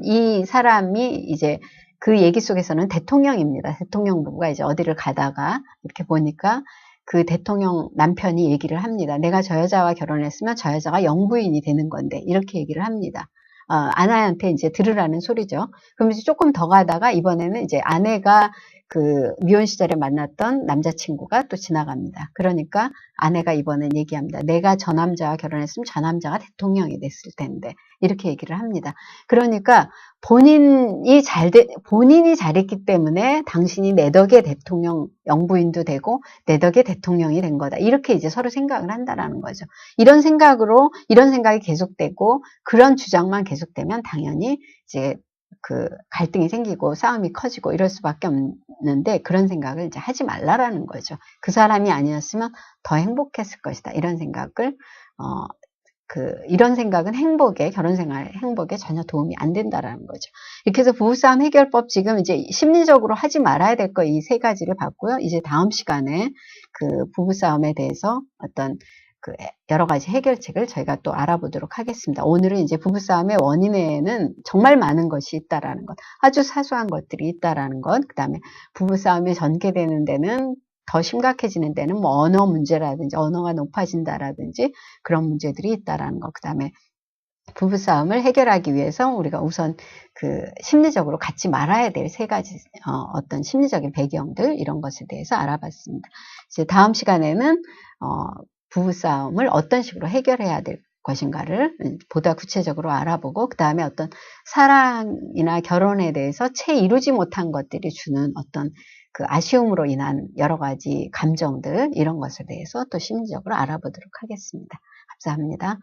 이 사람이 이제 그 얘기 속에서는 대통령입니다. 대통령 부부가 이제 어디를 가다가 이렇게 보니까 그 대통령 남편이 얘기를 합니다. 내가 저 여자와 결혼했으면 저 여자가 영부인이 되는 건데, 이렇게 얘기를 합니다. 아내한테 이제 들으라는 소리죠. 그럼 이제 조금 더 가다가 이번에는 이제 아내가 미혼 시절에 만났던 남자친구가 또 지나갑니다. 그러니까 아내가 이번엔 얘기합니다. 내가 저 남자와 결혼했으면 저 남자가 대통령이 됐을 텐데, 이렇게 얘기를 합니다. 그러니까 본인이 잘했기 때문에 당신이 내 덕에 대통령 영부인도 되고 내 덕에 대통령이 된 거다, 이렇게 이제 서로 생각을 한다라는 거죠. 이런 생각이 계속되고 그런 주장만 계속되면 당연히 이제 갈등이 생기고 싸움이 커지고 이럴 수밖에 없는데, 그런 생각을 이제 하지 말라라는 거죠. 그 사람이 아니었으면 더 행복했을 것이다, 이런 생각을 이런 생각은 결혼 생활 행복에 전혀 도움이 안 된다라는 거죠. 이렇게 해서 부부싸움 해결법, 지금 이제 심리적으로 하지 말아야 될 거 이 3가지를 봤고요. 이제 다음 시간에 부부싸움에 대해서 어떤 그 여러 가지 해결책을 저희가 또 알아보도록 하겠습니다. 오늘은 이제 부부싸움의 원인에는 정말 많은 것이 있다라는 것, 아주 사소한 것들이 있다라는 것, 그 다음에 부부싸움이 전개되는 데는 더 심각해지는 데는 뭐 언어 문제라든지 언어가 높아진다라든지 그런 문제들이 있다라는 것, 그 다음에 부부싸움을 해결하기 위해서 우리가 우선 그 심리적으로 갖지 말아야 될 세 가지 어떤 심리적인 배경들 이런 것에 대해서 알아봤습니다. 이제 다음 시간에는 부부싸움을 어떤 식으로 해결해야 될 것인가를 보다 구체적으로 알아보고 그 다음에 어떤 사랑이나 결혼에 대해서 채 이루지 못한 것들이 주는 어떤 그 아쉬움으로 인한 여러 가지 감정들 이런 것에 대해서 또 심리적으로 알아보도록 하겠습니다. 감사합니다.